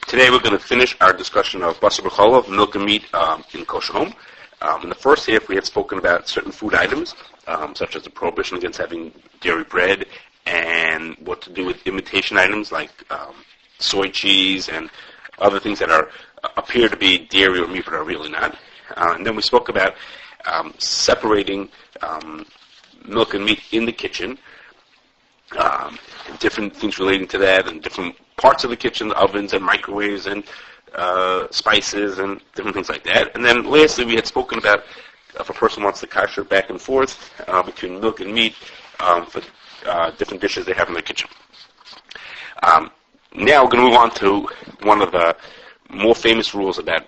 Today we're going to finish our discussion of basar b'cholov, milk and meat in kosher home. In the first half we had spoken about certain food items, such as the prohibition against having dairy bread and what to do with imitation items like soy cheese and other things that appear to be dairy or meat but are really not. And then we spoke about separating milk and meat in the kitchen, different things relating to that, and different parts of the kitchen, ovens and microwaves and spices and different things like that. And then lastly, we had spoken about if a person wants to kasher back and forth between milk and meat for different dishes they have in their kitchen. Now we're going to move on to one of the more famous rules about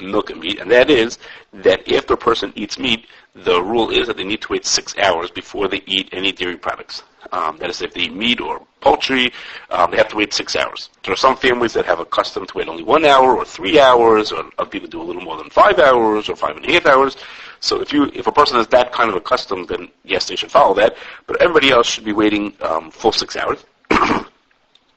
milk and meat, and that is that after a person eats meat, the rule is that they need to wait 6 hours before they eat any dairy products. That is, if they eat meat or poultry, they have to wait 6 hours. There are some families that have a custom to wait only 1 hour or 3 hours, or other people do a little more than 5 hours or 5.5 hours. So if a person has that kind of a custom, then yes, they should follow that. But everybody else should be waiting full 6 hours.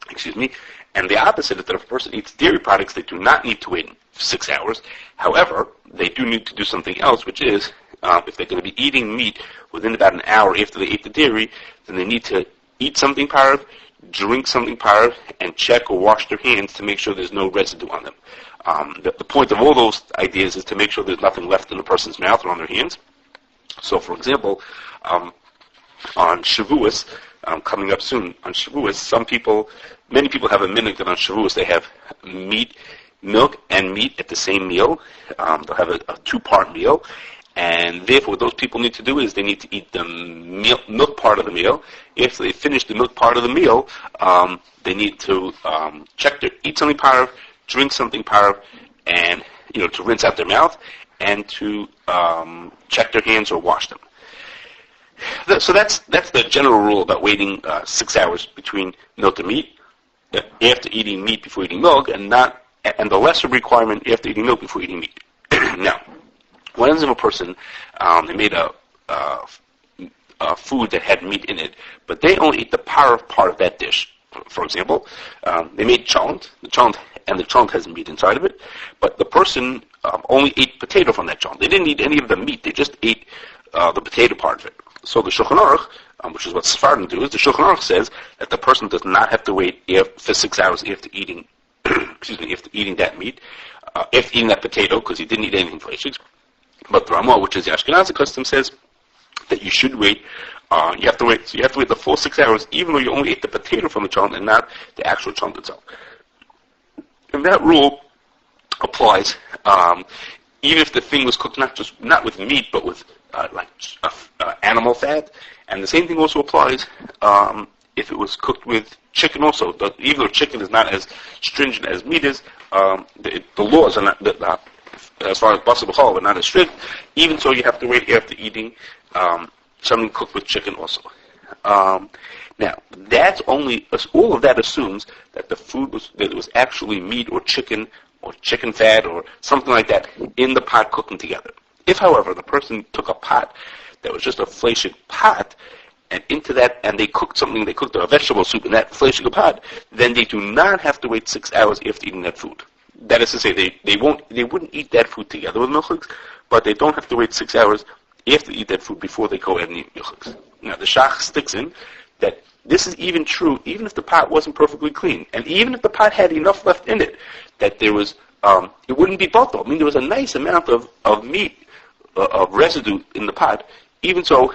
Excuse me. And the opposite is that if a person eats dairy products, they do not need to wait 6 hours. However, they do need to do something else, which is if they're going to be eating meat within about an hour after they ate the dairy, then they need to eat something parv, drink something parv, and check or wash their hands to make sure there's no residue on them. The point of all those ideas is to make sure there's nothing left in a person's mouth or on their hands. So, for example, on Shavuos, coming up soon, on Shavuos, many people have a minhag that on Shavuos they have milk and meat at the same meal. They'll have a two-part meal. And therefore, what those people need to do is they need to eat the milk part of the meal. If they finish the milk part of the meal, they need to eat something parv, drink something parv, and to rinse out their mouth, and to check their hands or wash them. So that's the general rule about waiting 6 hours between milk and meat, after eating meat before eating milk, and the lesser requirement after eating milk before eating meat. Now, what happens if a person, they made a food that had meat in it, but they only ate the part of that dish? For example, they made cholent, and the cholent has meat inside of it, but the person only ate potato from that cholent. They didn't eat any of the meat, they just ate the potato part of it. So the Shulchan Aruch, which is what Sephardim do, is the Shulchan Aruch says that the person does not have to wait for 6 hours after eating, after eating that meat, after eating that potato, because he didn't eat anything fleshig. But the Ramah, which is the Ashkenazi custom, says that you should wait. You have to wait the full 6 hours, even though you only ate the potato from the cholent and not the actual cholent itself. And that rule applies even if the thing was cooked not with meat, but with animal fat. And the same thing also applies if it was cooked with chicken. Also, even though chicken is not as stringent as meat is, the laws are not. As far as basar b'cholov, but not as strict. Even so, you have to wait after eating something cooked with chicken also. Now, that's all of that assumes that the food was actually meat or chicken fat or something like that in the pot cooking together. If, however, the person took a pot that was just a fleshig pot, and into that, and they cooked a vegetable soup in that fleshig pot, then they do not have to wait 6 hours after eating that food. That is to say, they wouldn't eat that food together with milchiks, but they don't have to wait 6 hours after they eat that food before they go ahead and eat milchiks. Now, the shach sticks in that this is even true, even if the pot wasn't perfectly clean, and even if the pot had enough left in it that there was, it wouldn't be bitul. I mean, there was a nice amount of meat, of residue in the pot. Even so,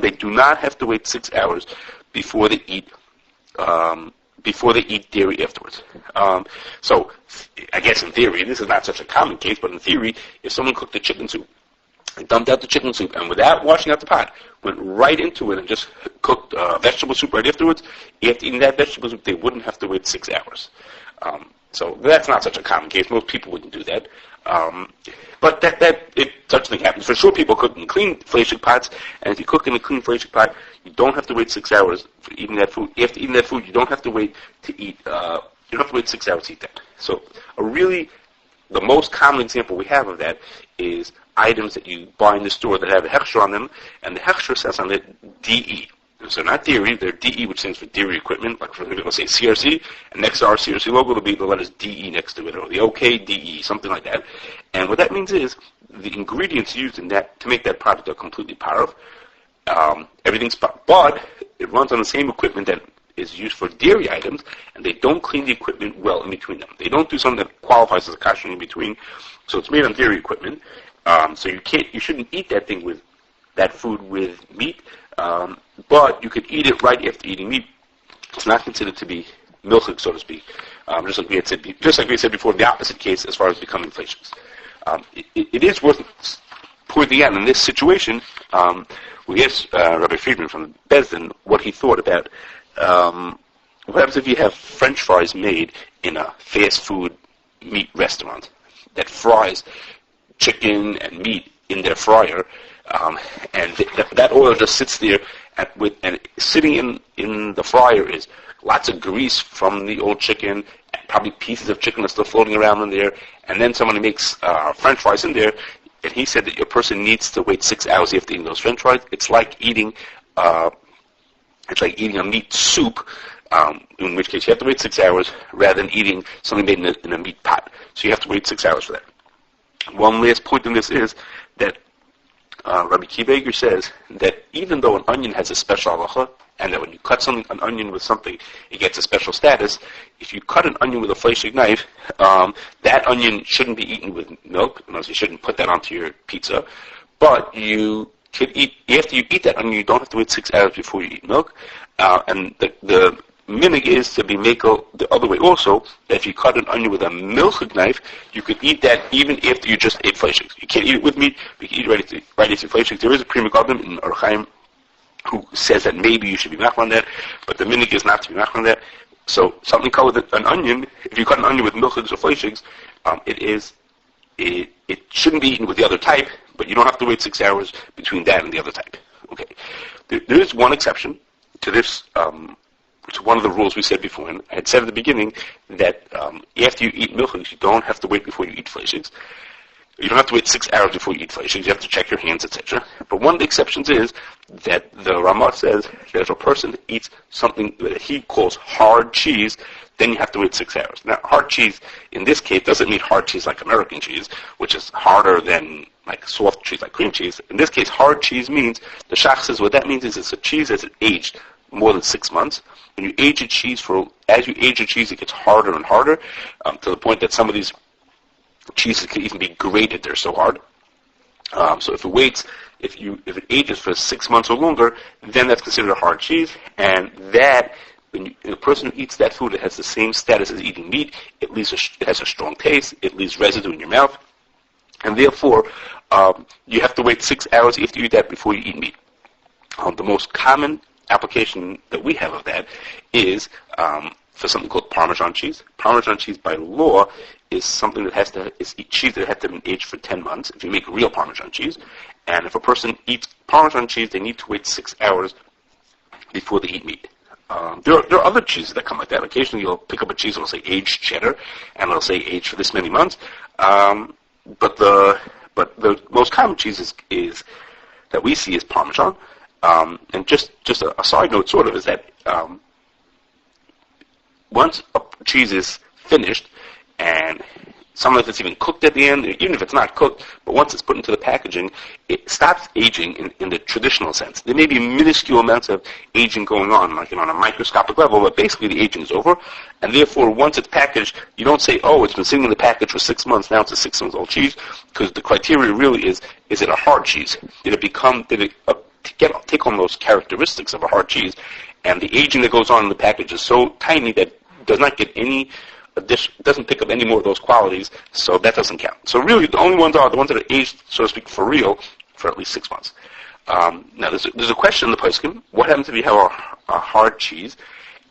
they do not have to wait 6 hours before they eat dairy afterwards. So, I guess in theory, this is not such a common case, but in theory, if someone cooked a chicken soup, and dumped out the chicken soup, and without washing out the pot, went right into it and just cooked vegetable soup right afterwards, after eating that vegetable soup, they wouldn't have to wait 6 hours. So that's not such a common case. Most people wouldn't do that. But such a thing happens. For sure, people cook in clean fleshig pots, and if you cook in a clean fleshig pot, you don't have to wait 6 hours for eating that food. After eating that food, you don't have to wait to eat. You don't have to wait 6 hours to eat that. So, the most common example we have of that is items that you buy in the store that have a hechsher on them, and the hechsher says on it DE. So not dairy, they're DE, which stands for dairy equipment. Like for example, let's say CRC, and next to our CRC logo will be the letters DE next to it, or the OK DE, something like that. And what that means is the ingredients used in that to make that product are completely parov. Everything's but it runs on the same equipment that is used for dairy items, and they don't clean the equipment well in between them. They don't do something that qualifies as a kasher in between. So it's made on dairy equipment. So you shouldn't eat that food with meat. But you could eat it right after eating meat. It's not considered to be milchig, so to speak. Just like we said before, the opposite case as far as becoming fleishigs. It is worth pointing out in this situation. We asked Rabbi Friedman from Bezdin what he thought about what happens if you have French fries made in a fast food meat restaurant that fries chicken and meat in their fryer. And that oil just sits there, and sitting in the fryer is lots of grease from the old chicken, probably pieces of chicken are still floating around in there, and then somebody makes French fries in there, and he said that your person needs to wait 6 hours after eating those French fries. It's like eating a meat soup, in which case you have to wait 6 hours rather than eating something made in a meat pot. So you have to wait 6 hours for that. One last point in this is that Rabbi Kiva says that even though an onion has a special halacha, and that when you cut an onion with something, it gets a special status, if you cut an onion with a fleshig knife, that onion shouldn't be eaten with milk, unless you shouldn't put that onto your pizza, but you could eat, after you eat that onion, you don't have to wait 6 hours before you eat milk, and the minig is to be mako the other way also, that if you cut an onion with a milchig knife, you could eat that even after you just ate fleishigs. You can't eat it with meat, but you can eat it right after fleishigs. There is a Pri Megadim in Orach Chaim who says that maybe you should be mach on that, but the minig is not to be mach on that. So something called an onion, if you cut an onion with milchigs or fleishigs, it shouldn't be eaten with the other type, but you don't have to wait 6 hours between that and the other type. Okay, there is one exception to this. To one of the rules we said before, and I had said at the beginning that after you eat milchigs, you don't have to wait before you eat fleishigs. You don't have to wait 6 hours before you eat fleishigs. You have to check your hands, etc. But one of the exceptions is that the Ramah says that if a person eats something that he calls hard cheese, then you have to wait 6 hours. Now, hard cheese in this case doesn't mean hard cheese like American cheese, which is harder than like soft cheese like cream cheese. In this case, hard cheese means, the Shach says what that means is it's a cheese that's aged more than 6 months. When you age a cheese, as you age a cheese, it gets harder and harder, to the point that some of these cheeses can even be grated. They're so hard. So if it ages for 6 months or longer, then that's considered a hard cheese. And that, when a person who eats that food, it has the same status as eating meat. It has a strong taste. It leaves residue in your mouth, and therefore you have to wait 6 hours after you eat that before you eat meat. The most common application that we have of that is for something called Parmesan cheese. Parmesan cheese, by law, is something that is cheese that has to be aged for 10 months. If you make real Parmesan cheese, and if a person eats Parmesan cheese, they need to wait 6 hours before they eat meat. There are other cheeses that come like that. Occasionally, you'll pick up a cheese that'll say aged cheddar, and it'll say aged for this many months. But the most common cheese is that we see is Parmesan. And just a side note, sort of, is that once a cheese is finished, and sometimes it's even cooked at the end, even if it's not cooked, but once it's put into the packaging, it stops aging in the traditional sense. There may be minuscule amounts of aging going on, like on a microscopic level, but basically the aging is over, and therefore once it's packaged, you don't say, oh, it's been sitting in the package for 6 months, now it's a 6 month old cheese, because the criteria really is it a hard cheese? Did it take on those characteristics of a hard cheese, and the aging that goes on in the package is so tiny that it does not get any doesn't pick up any more of those qualities, so that doesn't count. So really, the only ones are the ones that are aged, so to speak, for real, for at least 6 months. Now, there's a question in the poskim: what happens if you have a hard cheese,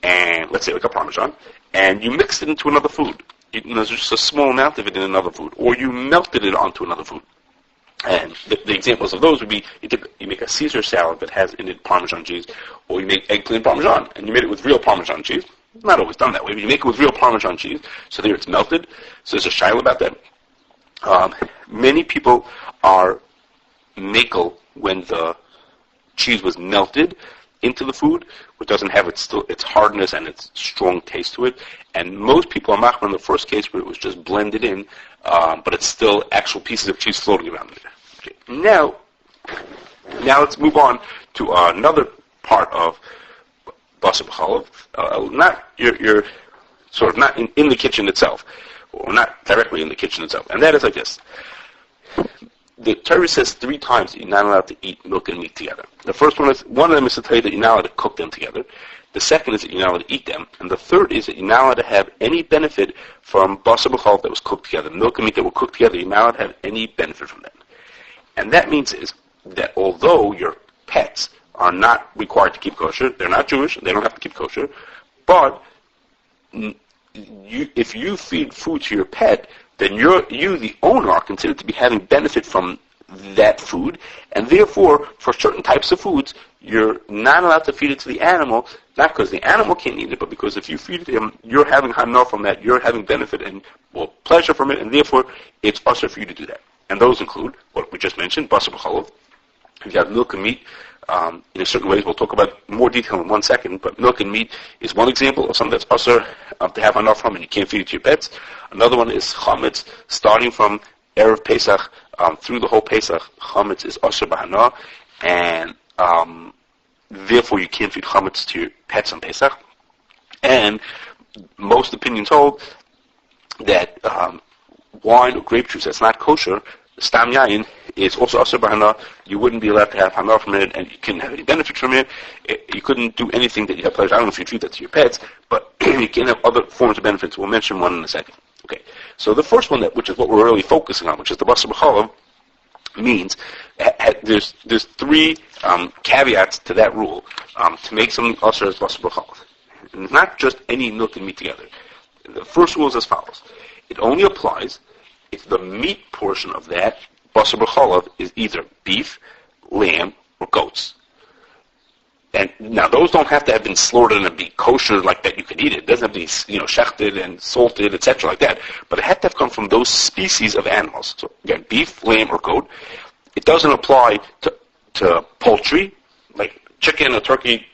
and let's say like a Parmesan, and you mixed it into another food? There's just a small amount of it in another food, or you melted it onto another food. And the examples of those would be, you make a Caesar salad that has in it Parmesan cheese, or you make eggplant Parmesan, and you made it with real Parmesan cheese. Not always done that way, but you make it with real Parmesan cheese, so there it's melted. So there's a shaila about that. Many people are makel when the cheese was melted, into the food, which doesn't have its hardness and its strong taste to it. And most people are machmir in the first case where it was just blended in, but it's still actual pieces of cheese floating around in there. Okay. Now let's move on to another part of basar b'chalav. Not your sort of not in the kitchen itself, or not directly in the kitchen itself, and that is like this. The Torah says 3 times that you're not allowed to eat milk and meat together. The first one of them is to tell you that you're not allowed to cook them together. The second is that you're not allowed to eat them. And the third is that you're not allowed to have any benefit from basar b'chalav that was cooked together. Milk and meat that were cooked together, you're not allowed to have any benefit from that. And that means is that although your pets are not required to keep kosher, they're not Jewish, they don't have to keep kosher, but if you feed food to your pet, then you, the owner, are considered to be having benefit from that food, and therefore, for certain types of foods, you're not allowed to feed it to the animal, not because the animal can't eat it, but because if you feed it to him, you're having hana from that, you're having benefit and pleasure from it, and therefore, it's usher for you to do that. And those include what we just mentioned, basar b'chalav. If you have milk and meat, in a certain ways, we'll talk about more detail in 1 second, but milk and meat is one example of something that's usher to have enough from, and you can't feed it to your pets. Another one is chametz, starting from Erev Pesach through the whole Pesach. Chametz is usher b'hana, and therefore you can't feed chametz to your pets on Pesach. And most opinions hold that wine or grape juice that's not kosher, stam yayin, is also asur b'hana. You wouldn't be allowed to have hana from it, and you couldn't have any benefit from it. You couldn't do anything that you have pleasure. I don't know if you treat that to your pets, but you can have other forms of benefits. We'll mention one in a second. Okay, so the first one, which is what we're really focusing on, which is the basar b'chalav, means there's 3 caveats to that rule to make something asur as basar b'chalav. And it's not just any milk and meat together. The first rule is as follows. It only applies if the meat portion of that basar b'chalav is either beef, lamb, or goats. And now those don't have to have been slaughtered and be kosher like that you could eat it. It doesn't have to be shechted and salted, etc. like that. But it had to have come from those species of animals. So again, beef, lamb, or goat. It doesn't apply to poultry, like chicken or turkey.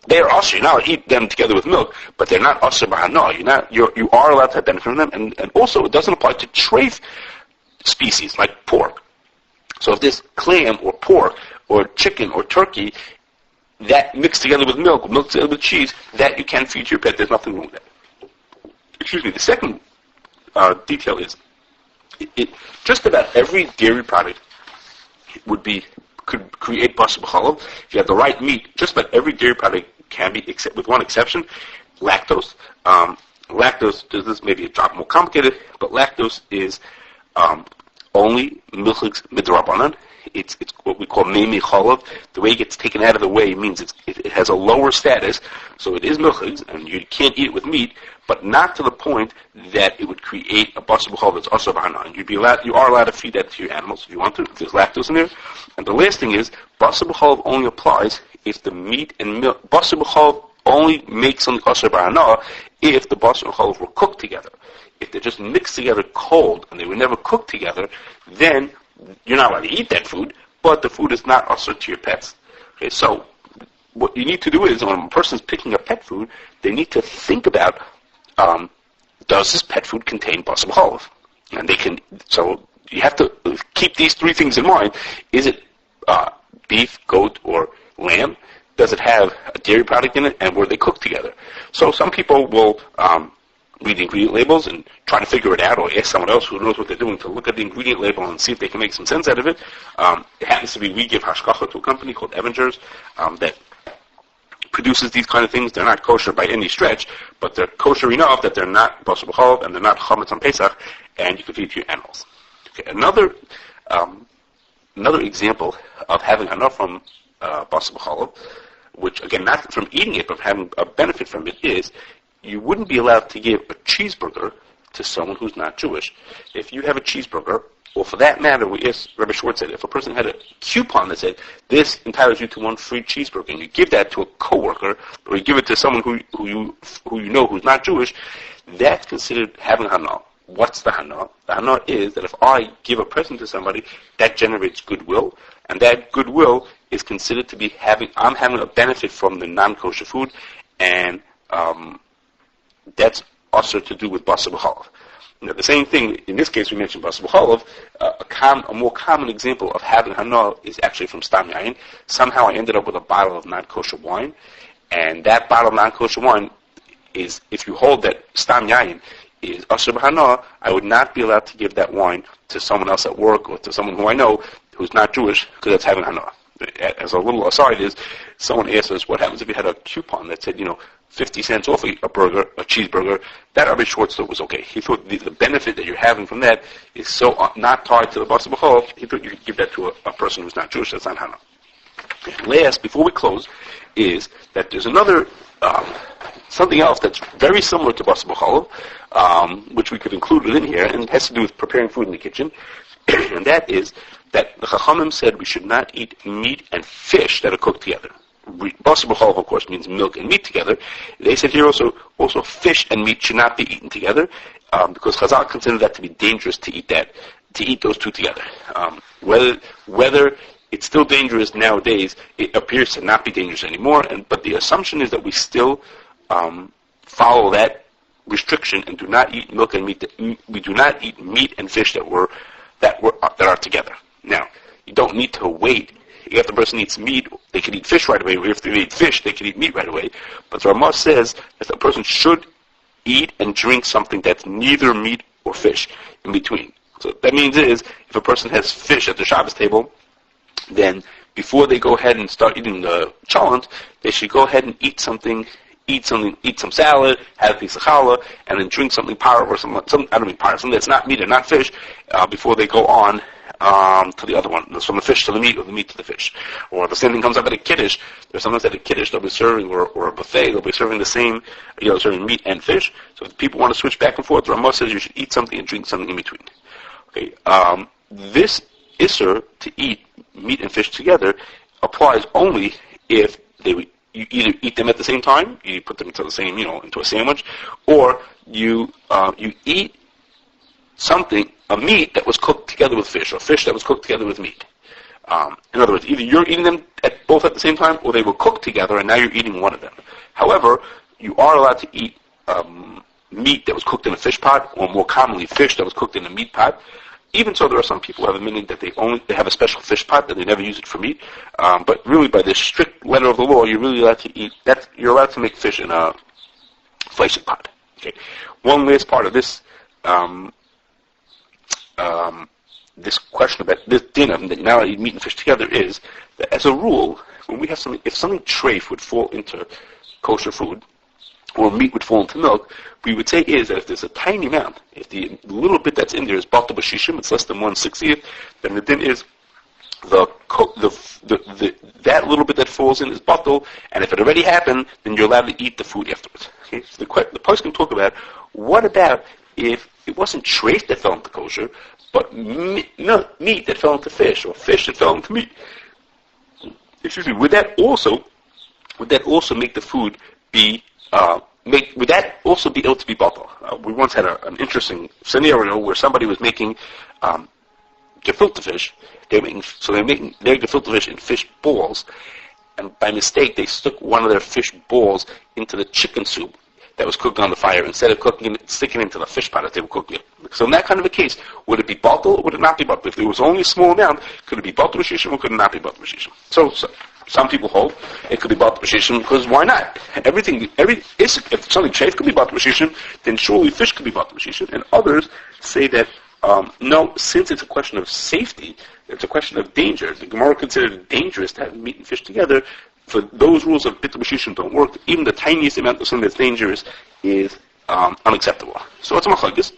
They are usher. You're not allowed to eat them together with milk, but they're not usher b'hana. You are allowed to have benefit from them, and also it doesn't apply to treif species like pork. So if there's clam or pork or chicken or turkey that mixed together with milk together with cheese, that you can feed your pet. There's nothing wrong with that. Excuse me. The second detail is just about every dairy product could create basar b'chalav. If you have the right meat, just about every dairy product can be, except with one exception, lactose. Lactose, this may be a drop more complicated, but lactose is only milchigs midrabanan. It's what we call meimi chalav. The way it gets taken out of the way means it has a lower status, so it is milchigs, and you can't eat it with meat, but not to the point that it would create a basar b'chalav that's asur b'hana. And you are allowed to feed that to your animals if you want to, if there's lactose in there. And the last thing is, basar b'chalav only applies if the meat and milk. Basar b'chalav only makes something asur b'hana if the basar and chalav were cooked together. If they're just mixed together cold and they were never cooked together, then you're not allowed to eat that food, but the food is not asur to your pets. Okay, so what you need to do is, when a person's picking up pet food, they need to think about, does this pet food contain basar b'chalav? And so you have to keep these 3 things in mind. Is it beef, goat, or lamb? Does it have a dairy product in it? And were they cooked together? So some people will read the ingredient labels and try to figure it out, or ask someone else who knows what they're doing to look at the ingredient label and see if they can make some sense out of it. It happens to be we give hashgacha to a company called Evangers that produces these kind of things. They're not kosher by any stretch, but they're kosher enough that they're not basar b'chalav and they're not chametz on Pesach, and you can feed to your animals. Okay, another example of having enough from basar b'chalav, which again not from eating it but having a benefit from it, is you wouldn't be allowed to give a cheeseburger to someone who's not Jewish. If you have a cheeseburger, or for that matter, Rabbi Schwartz said, if a person had a coupon that said, this entitles you to 1 free cheeseburger, and you give that to a coworker, or you give it to someone who you know who's not Jewish, that's considered having hana. What's the hana? The hana is that if I give a present to somebody, that generates goodwill, and that goodwill is considered to be I'm having a benefit from the non-kosher food, and that's also to do with basar b'chalav. Now, the same thing, in this case we mentioned basar b'chalav, a more common example of having hana is actually from stam yayin. Somehow I ended up with a bottle of non-kosher wine, and that bottle of non-kosher wine is, if you hold that stam yayin is asher b'hana, I would not be allowed to give that wine to someone else at work or to someone who I know who's not Jewish, because that's having hana. As a little aside is, someone asked us what happens if you had a coupon that said, 50 cents off a cheeseburger. That Rabbi Schwartz thought was okay. He thought the benefit that you're having from that is so not tied to the basar b'chalav. He thought you could give that to a person who's not Jewish. That's not hana. And last, before we close, is that there's another something else that's very similar to basar b'chalav, which we could include within here, and it has to do with preparing food in the kitchen, and that is that the Chachamim said we should not eat meat and fish that are cooked together. Basar b'chalav, of course, means milk and meat together. They said here also fish and meat should not be eaten together, because Chazal considered that to be dangerous to eat those two together. Whether it's still dangerous nowadays, it appears to not be dangerous anymore, but the assumption is that we still follow that restriction and do not eat milk and meat. We do not eat meat and fish that are together. Now, you don't need to wait. If the person eats meat, they can eat fish right away. Or if they eat fish, they can eat meat right away. But the Ramah says that the person should eat and drink something that's neither meat or fish in between. So that means if a person has fish at the Shabbos table, then before they go ahead and start eating the cholent, they should go ahead and eat some salad, have a piece of challah, and then drink something par or something that's not meat and not fish, before they go on to the other one. From the fish to the meat, or the meat to the fish. Or the same thing comes up at a kiddush. There's sometimes at a kiddush they'll be serving, or a buffet, they'll be serving the same, serving meat and fish. So if people want to switch back and forth, the Ramah says you should eat something and drink something in between. Okay, this Isser to eat meat and fish together applies only if you either eat them at the same time, you put them into the same, into a sandwich, or you eat a meat that was cooked together with fish, or fish that was cooked together with meat. In other words, either you're eating them both at the same time, or they were cooked together and now you're eating one of them. However, you are allowed to eat meat that was cooked in a fish pot, or more commonly fish that was cooked in a meat pot. Even so, there are some people who have a meaning that they have a special fish pot, that they never use it for meat. But really, by the strict letter of the law, you're really allowed to eat that. You're allowed to make fish in a fleishing pot. Okay. One last part of this this question about this dinner that now I eat meat and fish together is that, as a rule, when we have if something treif would fall into kosher food, or meat would fall into milk, we would say is that if there's a tiny amount, if the little bit that's in there is bitul b'shishim, it's less than 1/60th, then the din is that little bit that falls in is bitul, and if it already happened, then you're allowed to eat the food afterwards. Okay? So the person can talk about, what about if it wasn't treif that fell into kosher, but meat that fell into fish, or fish that fell into meat? Excuse me. Would that also make the food be would that also be able to be bitul? We once had an interesting scenario where somebody was making gefilte fish. They're making their gefilte fish in fish balls, and by mistake they stuck one of their fish balls into the chicken soup that was cooked on the fire instead of sticking it into the fish pot that they were cooking it. So in that kind of a case, would it be bitul or would it not be bitul? If there was only a small amount, could it be bitul b'shishim or could it not be bitul b'shishim? So some people hold it could be bitul b'shishim, because why not? If something treif could be bitul b'shishim, then surely fish could be bitul b'shishim. And others say that no, since it's a question of safety, it's a question of danger. The Gemara considered it dangerous to have meat and fish together. For those rules of bitul b'shishim don't work. Even the tiniest amount of something that's dangerous is unacceptable. So it's a machlokes.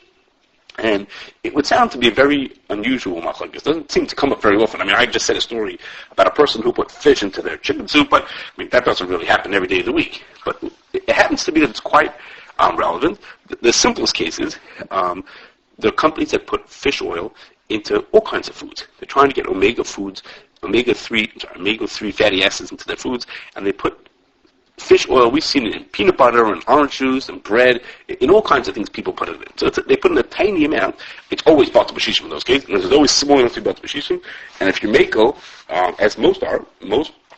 And it would sound to be a very unusual machlokes. It doesn't seem to come up very often. I mean, I just said a story about a person who put fish into their chicken soup, but that doesn't really happen every day of the week. But it happens to be that it's quite relevant. The simplest case is there are companies that put fish oil into all kinds of foods. They're trying to get omega-3 fatty acids into their foods, and they put fish oil, we've seen it in peanut butter and orange juice and bread, in all kinds of things people put it in. So they put in a tiny amount. It's always bitul b'shishim in those cases. And there's always small enough to be bitul b'shishim. And if you're makel, as most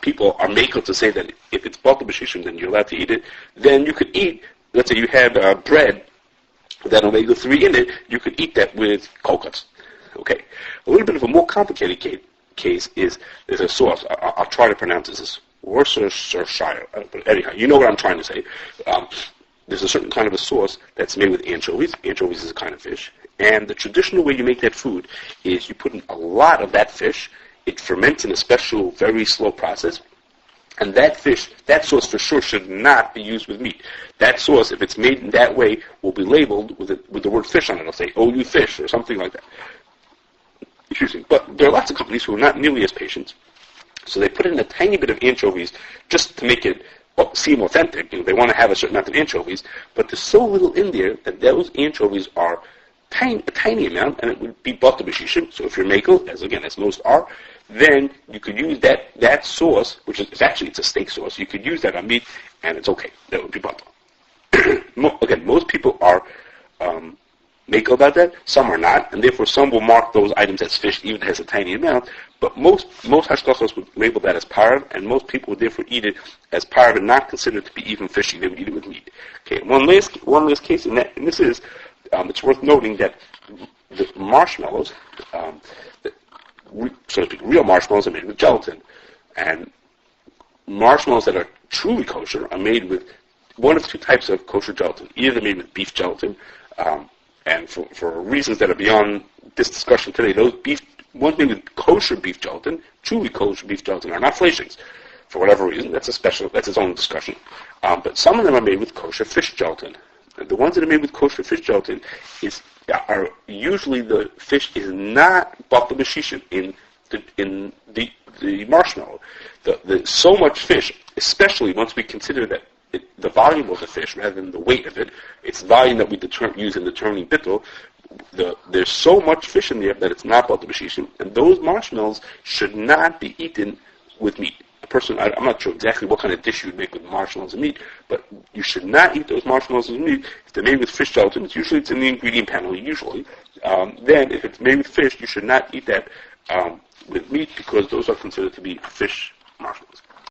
people are makel to say that if it's bitul b'shishim, then you're allowed to eat it. Then you could eat, let's say you had bread with that omega-3 in it, you could eat that with coconuts. Okay. A little bit of a more complicated case is there's a sauce. I'll try to pronounce this. Worcestershire. But anyhow, you know what I'm trying to say. There's a certain kind of a sauce that's made with anchovies. Anchovies is a kind of fish. And the traditional way you make that food is you put in a lot of that fish. It ferments in a special, very slow process. And that sauce for sure should not be used with meat. That sauce, if it's made in that way, will be labeled with the word fish on it. It'll say, OU fish, or something like that. Excuse me. But there are lots of companies who are not nearly as patient. So they put in a tiny bit of anchovies just to make it seem authentic. They want to have a certain amount of anchovies, but there's so little in there that those anchovies are a tiny amount, and it would be bitul b'shishim. So if you're makel, as most are, then you could use that sauce, which is actually it's a steak sauce. You could use that on meat, and it's okay. That would be bitul. Again, most people are makel about that. Some are not, and therefore some will mark those items as fish, even if it has a tiny amount. But most hashgachos would label that as parav, and most people would therefore eat it as parav and not consider it to be even fishy. They would eat it with meat. Okay, one last case, and this is it's worth noting that the marshmallows, so to speak, real marshmallows are made with gelatin, and marshmallows that are truly kosher are made with one of two types of kosher gelatin. Either they're made with beef gelatin, and for reasons that are beyond this discussion today, one's made with kosher beef gelatin, truly kosher beef gelatin, are not fleshings. For whatever reason, that's its own discussion. But some of them are made with kosher fish gelatin. And the ones that are made with kosher fish gelatin are usually the fish is not bitul b'shishim in the marshmallow. So much fish, especially once we consider that the volume of the fish rather than the weight of it, it's volume that we use in determining bitul. There's so much fish in there that it's not bitul b'shishim, and those marshmallows should not be eaten with meat. I'm not sure exactly what kind of dish you'd make with marshmallows and meat, but you should not eat those marshmallows with meat. If they're made with fish gelatin, it's in the ingredient panel usually. Then if it's made with fish, you should not eat that with meat because those are considered to be fish marshmallows.